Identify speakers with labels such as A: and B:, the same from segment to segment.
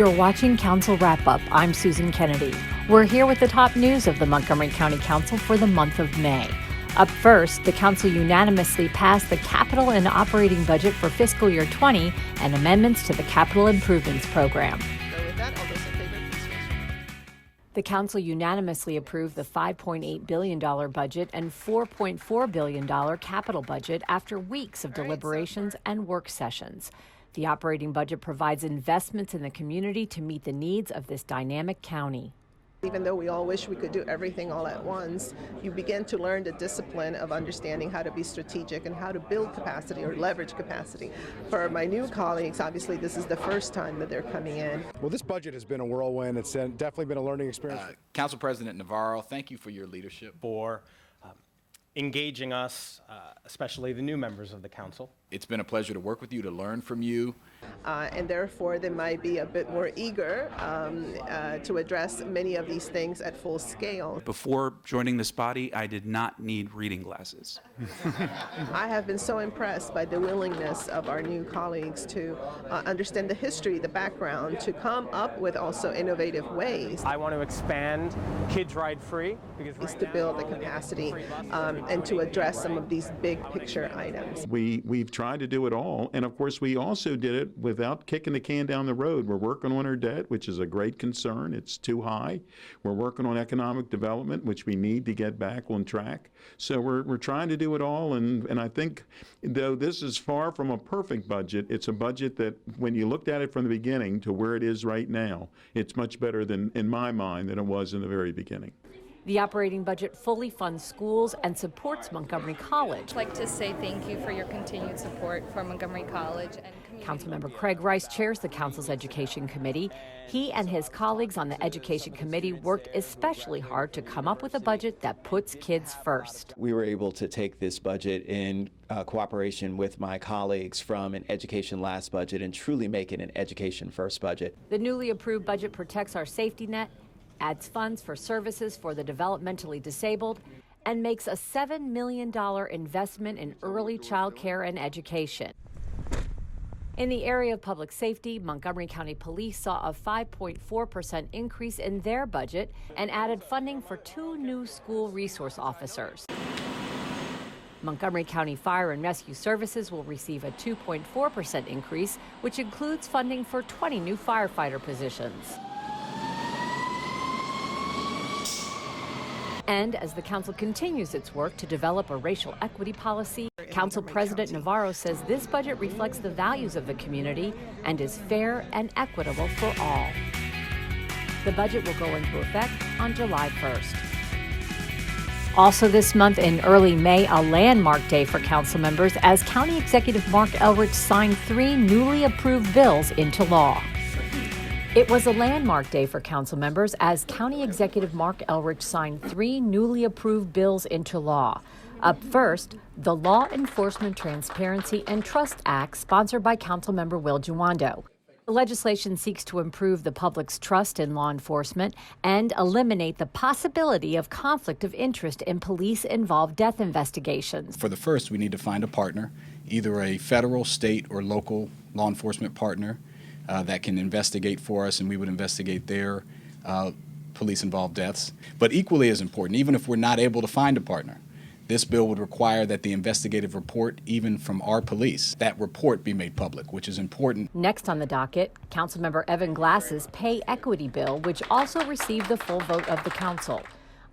A: You're watching Council Wrap Up. I'm Susan Kennedy. We're here with the top news of the Montgomery County Council for the month of May. Up first, the council unanimously passed the capital and operating budget for fiscal year 20 and amendments to the capital improvements program. The council unanimously approved the $5.8 billion budget and $4.4 billion capital budget after weeks of deliberations and work sessions. The operating budget provides investments in the community to meet the needs of this dynamic county.
B: Even though we all wish we could do everything all at once, you begin to learn the discipline of understanding how to be strategic and how to build capacity or leverage capacity. For my new colleagues, obviously this is the first time that they're coming in.
C: Well, this budget has been a whirlwind. It's definitely been a learning experience.
D: Council President Navarro, thank you for your leadership.
E: For engaging us, especially the new members of the council.
D: It's been a pleasure to work with you, to learn from you.
B: And therefore, they might be a bit more eager to address many of these things at full scale.
F: Before joining this body, I did not need reading glasses.
B: I have been so impressed by the willingness of our new colleagues to understand the history, the background, to come up with also innovative ways.
E: I want to expand Kids Ride Free.
B: Is to build the capacity and to address some of these big picture items.
G: We've tried to do it all, and of course we also did it without kicking the can down the road. We're working on our debt, which is a great concern. It's too high. We're working on economic development, which we need to get back on track. So we're trying to do it all, and I think, though this is far from a perfect budget, it's a budget that when you looked at it from the beginning to where it is right now, it's much better than, in my mind, than it was in the very beginning.
A: The operating budget fully funds schools and supports Montgomery College.
H: I'd like to say thank you for your continued support for Montgomery College. And
A: Councilmember Craig Rice chairs the council's education committee. He and his colleagues on the education committee worked especially hard to come up with a budget that puts kids first.
I: We were able to take this budget in cooperation with my colleagues from an education last budget and truly make it an education first budget.
A: The newly approved budget protects our safety net, adds funds for services for the developmentally disabled, and makes a $7 million investment in early child care and education. In the area of public safety, Montgomery County Police saw a 5.4% increase in their budget and added funding for 2 new school resource officers. Montgomery County Fire and Rescue Services will receive a 2.4% increase, which includes funding for 20 new firefighter positions. And as the council continues its work to develop a racial equity policy, Council President Navarro says this budget reflects the values of the community and is fair and equitable for all. The budget will go into effect on July 1st. Also this month in early May, a landmark day for council members as County Executive Mark Elrich signed 3 newly approved bills into law. It was a landmark day for council members as County Executive Mark Elrich signed 3 newly approved bills into law. Up first, the Law Enforcement Transparency and Trust Act, sponsored by Councilmember Will Juwando. The legislation seeks to improve the public's trust in law enforcement and eliminate the possibility of conflict of interest in police-involved death investigations.
D: For the first, we need to find a partner, either a federal, state, or local law enforcement partner that can investigate for us, and we would investigate their police-involved deaths. But equally as important, even if we're not able to find a partner, this bill would require that the investigative report, even from our police, that report be made public, which is important.
A: Next on the docket, Councilmember Evan Glass's pay equity bill, which also received the full vote of the council.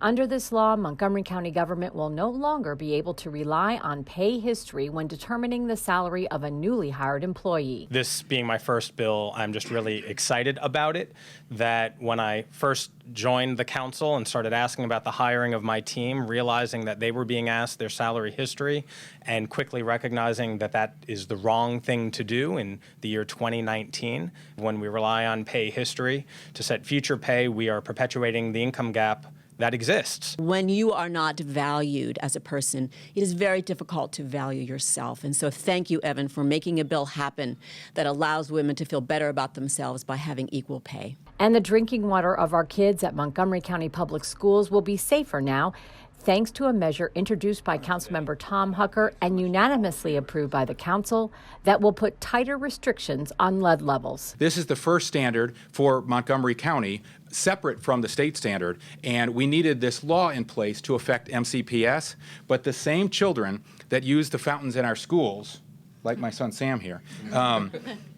A: Under this law, Montgomery County government will no longer be able to rely on pay history when determining the salary of a newly hired employee.
E: This being my first bill, I'm just really excited about it, that when I first joined the council and started asking about the hiring of my team, realizing that they were being asked their salary history and quickly recognizing that that is the wrong thing to do in the year 2019. When we rely on pay history to set future pay, we are perpetuating the income gap that exists.
J: When you are not valued as a person, it is very difficult to value yourself. And so thank you, Evan, for making a bill happen that allows women to feel better about themselves by having equal pay.
A: And the drinking water of our kids at Montgomery County Public Schools will be safer now. thanks to a measure introduced by Councilmember Tom Hucker and unanimously approved by the council that will put tighter restrictions on lead levels.
K: This is the first standard for Montgomery County, separate from the state standard, and we needed this law in place to affect MCPS, but the same children that use the fountains in our schools, like my son Sam here,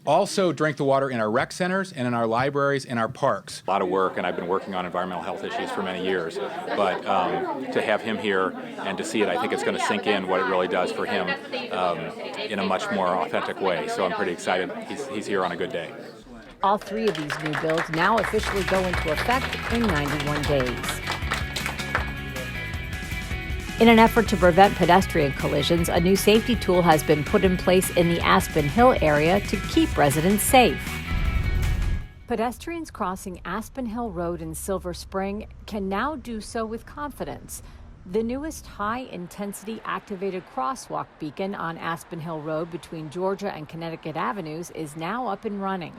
K: also drink the water in our rec centers and in our libraries and our parks.
L: A lot of work, and I've been working on environmental health issues for many years, but to have him here and to see it, I think it's going to sink in what it really does for him in a much more authentic way. So I'm pretty excited he's here on a good day.
A: All three of these new bills now officially go into effect in 91 days. In an effort to prevent pedestrian collisions, a new safety tool has been put in place in the Aspen Hill area to keep residents safe. Pedestrians crossing Aspen Hill Road in Silver Spring can now do so with confidence. The newest high-intensity activated crosswalk beacon on Aspen Hill Road between Georgia and Connecticut Avenues is now up and running.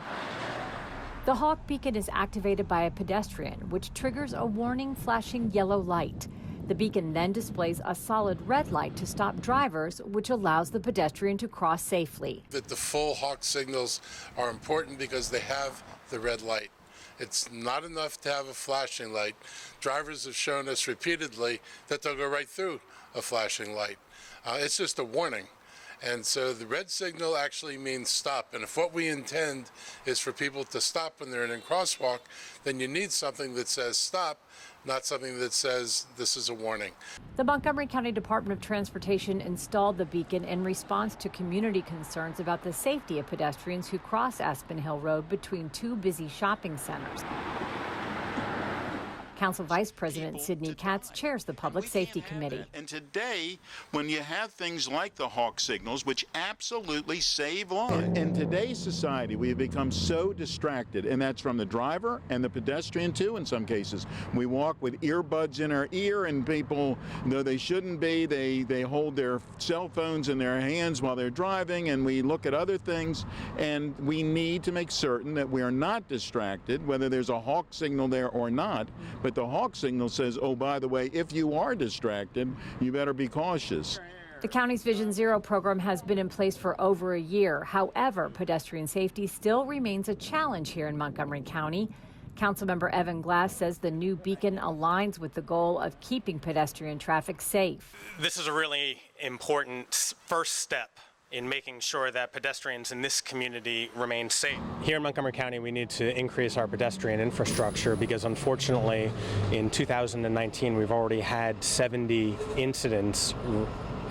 A: The Hawk beacon is activated by a pedestrian, which triggers a warning flashing yellow light. The beacon then displays a solid red light to stop drivers, which allows the pedestrian to cross safely.
M: The full Hawk signals are important because they have the red light. It's not enough to have a flashing light. Drivers have shown us repeatedly that they'll go right through a flashing light. It's just a warning. And so the red signal actually means stop. And if what we intend is for people to stop when they're in a crosswalk, then you need something that says stop, not something that says this is a warning.
A: The Montgomery County Department of Transportation installed the beacon in response to community concerns about the safety of pedestrians who cross Aspen Hill Road between two busy shopping centers. Council Vice President Sidney Katz chairs the Public Safety Committee.
G: And today, when you have things like the Hawk signals, which absolutely save lives. In today's society, we have become so distracted, and that's from the driver and the pedestrian too in some cases. We walk with earbuds in our ear, and people, though they shouldn't be, they hold their cell phones in their hands while they're driving, and we look at other things, and we need to make certain that we are not distracted, whether there's a Hawk signal there or not. But the Hawk signal says, oh, by the way, if you are distracted, you better be cautious.
A: The county's Vision Zero program has been in place for over a year. However, pedestrian safety still remains a challenge here in Montgomery County. Councilmember Evan Glass says the new beacon aligns with the goal of keeping pedestrian traffic safe.
E: This is a really important first step in making sure that pedestrians in this community remain safe. Here in Montgomery County, we need to increase our pedestrian infrastructure because unfortunately in 2019 we've already had 70 incidents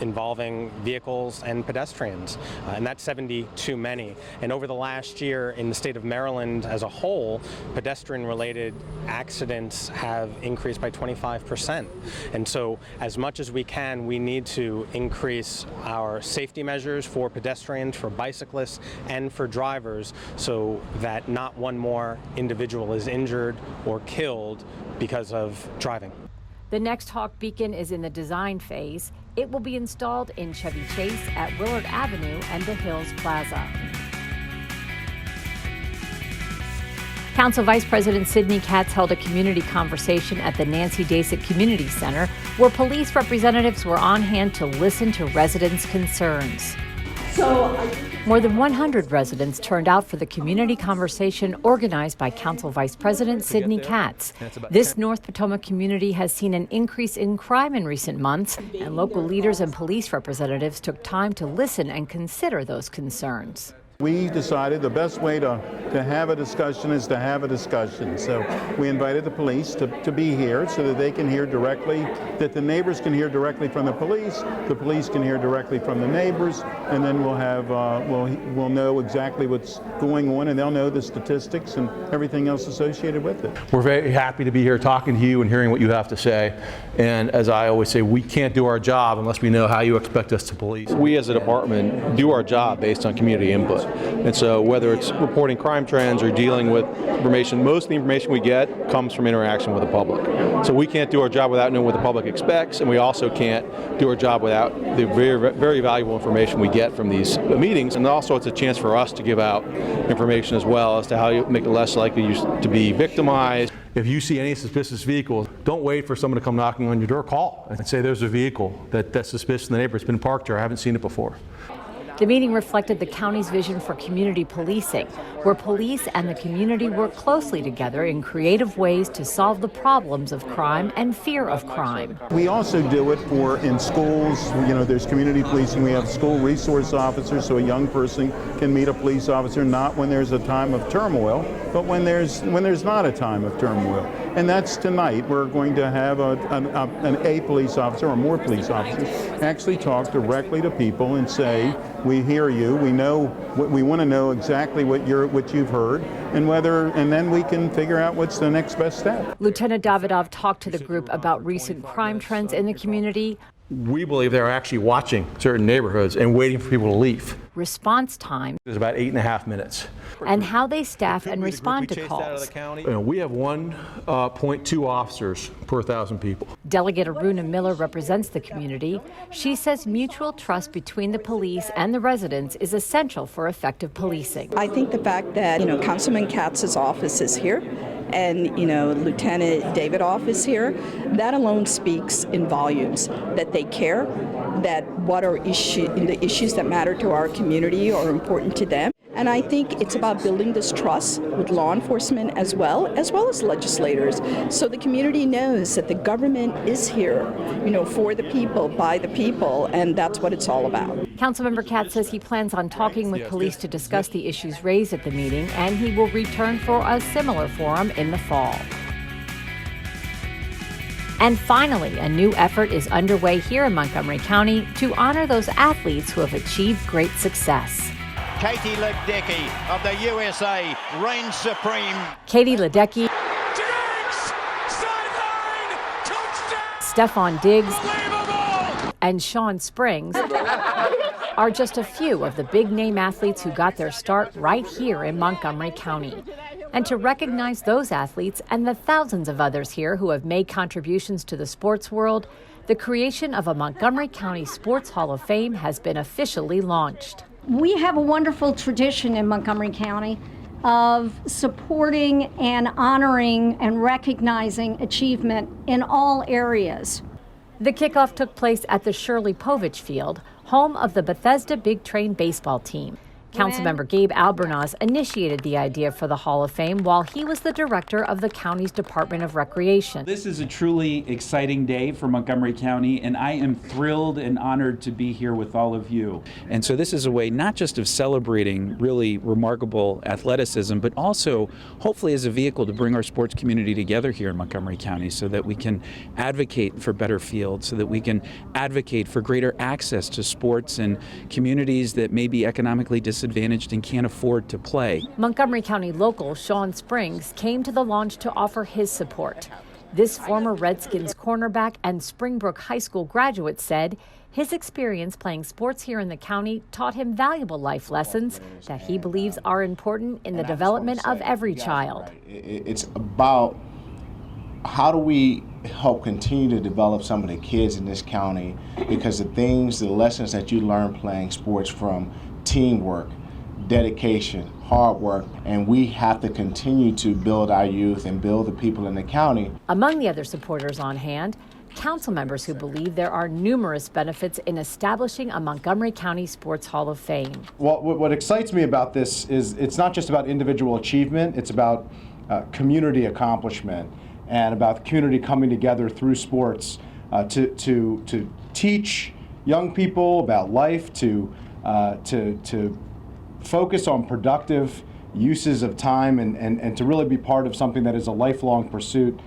E: involving vehicles and pedestrians, and that's 70 too many. And over the last year in the state of Maryland as a whole, pedestrian-related accidents have increased by 25%. And so as much as we can, we need to increase our safety measures for pedestrians, for bicyclists, and for drivers so that not one more individual is injured or killed because of driving.
A: The next Hawk beacon is in the design phase. It will be installed in Chevy Chase at Willard Avenue and the Hills Plaza. Council Vice President Sidney Katz held a community conversation at the Nancy Dasik Community Center where police representatives were on hand to listen to residents' concerns. More than 100 residents turned out for the community conversation organized by Council Vice President Sidney Katz. This North Potomac community has seen an increase in crime in recent months, and local leaders and police representatives took time to listen and consider those concerns.
G: We decided the best way to have a discussion is to have a discussion. So we invited the police to be here so that they can hear directly, that the neighbors can hear directly from the police can hear directly from the neighbors, and then we'll have, we'll know exactly what's going on, and they'll know the statistics and everything else associated with it.
N: We're very happy to be here talking to you and hearing what you have to say. And as I always say, we can't do our job unless we know how you expect us to police. We as a department do our job based on community input. And so whether it's reporting crime trends or dealing with information, most of the information we get comes from interaction with the public. So we can't do our job without knowing what the public expects, and we also can't do our job without the very, very valuable information we get from these meetings. And also it's a chance for us to give out information as well as to how you make it less likely to be victimized. If you see any suspicious vehicles, Don't wait for someone to come knocking on your door. Call and say there's a vehicle that's suspicious in the neighborhood. It's been parked here. I haven't seen it before.
A: The meeting reflected the county's vision for community policing, where police and the community work closely together in creative ways to solve the problems of crime and fear of crime.
G: We also do it in schools. There's community policing. We have school resource officers, so a young person can meet a police officer not when there's a time of turmoil, but when there's not a time of turmoil. And that's tonight. We're going to have a police officer or more police officers actually talk directly to people and say, we hear you. We want to know exactly what you've heard, and then we can figure out what's the next best step.
A: Lieutenant Davidov talked to the group about recent crime trends in the community.
N: We believe they're actually watching certain neighborhoods and waiting for people to leave.
A: Response time
N: is about 8.5 minutes.
A: And how they staff and respond to calls.
N: We have 1.2 officers per 1,000 people.
A: Delegate Aruna Miller represents the community. She says mutual trust between the police and the residents is essential for effective policing.
O: I think the fact that, Councilman Katz's office is here and, Lieutenant Davidoff is here, that alone speaks in volumes that they care, that the issues that matter to our community are important to them. And I think it's about building this trust with law enforcement as well as legislators. So the community knows that the government is here, for the people, by the people, and that's what it's all about.
A: Councilmember Katz says he plans on talking with police to discuss the issues raised at the meeting, and he will return for a similar forum in the fall. And finally, a new effort is underway here in Montgomery County to honor those athletes who have achieved great success.
P: Katie Ledecky of the USA reigns supreme.
A: Katie Ledecky, Stephon Diggs, and Sean Springs are just a few of the big-name athletes who got their start right here in Montgomery County. And to recognize those athletes and the thousands of others here who have made contributions to the sports world, the creation of a Montgomery County Sports Hall of Fame has been officially launched.
Q: We have a wonderful tradition in Montgomery County of supporting and honoring and recognizing achievement in all areas.
A: The kickoff took place at the Shirley Povich Field, home of the Bethesda Big Train baseball team. Councilmember Gabe Albornoz initiated the idea for the Hall of Fame while he was the director of the county's Department of Recreation.
R: This is a truly exciting day for Montgomery County, and I am thrilled and honored to be here with all of you.
F: And so this is a way not just of celebrating really remarkable athleticism, but also hopefully as a vehicle to bring our sports community together here in Montgomery County so that we can advocate for better fields, so that we can advocate for greater access to sports in communities that may be economically disadvantaged and can't afford to play.
A: Montgomery County local Sean Springs came to the launch to offer his support. This former Redskins cornerback and Springbrook High School graduate said his experience playing sports here in the county taught him valuable life lessons that he believes are important in the development of every child.
S: It's about how do we help continue to develop some of the kids in this county, because the lessons that you learn playing sports, from teamwork, dedication, hard work, and we have to continue to build our youth and build the people in the county.
A: Among the other supporters on hand, council members who believe there are numerous benefits in establishing a Montgomery County Sports Hall of Fame.
C: Well, what excites me about this is it's not just about individual achievement, it's about community accomplishment and about the community coming together through sports to teach young people about life, to focus on productive uses of time and to really be part of something that is a lifelong pursuit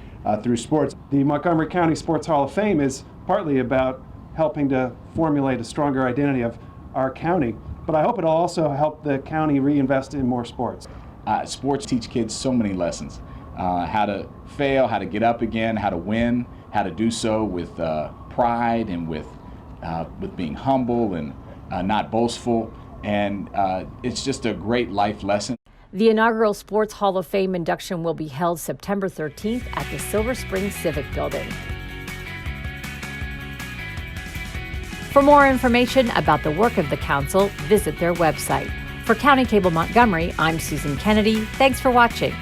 C: through sports.
T: The Montgomery County Sports Hall of Fame is partly about helping to formulate a stronger identity of our county, but I hope it'll also help the county reinvest in more sports.
D: Sports teach kids so many lessons. How to fail, how to get up again, how to win, how to do so with pride and with being humble and not boastful. And it's just a great life lesson.
A: The inaugural Sports Hall of Fame induction will be held September 13th at the Silver Spring Civic Building. For more information about the work of the council, visit their website. For County Cable Montgomery, I'm Susan Kennedy. Thanks for watching.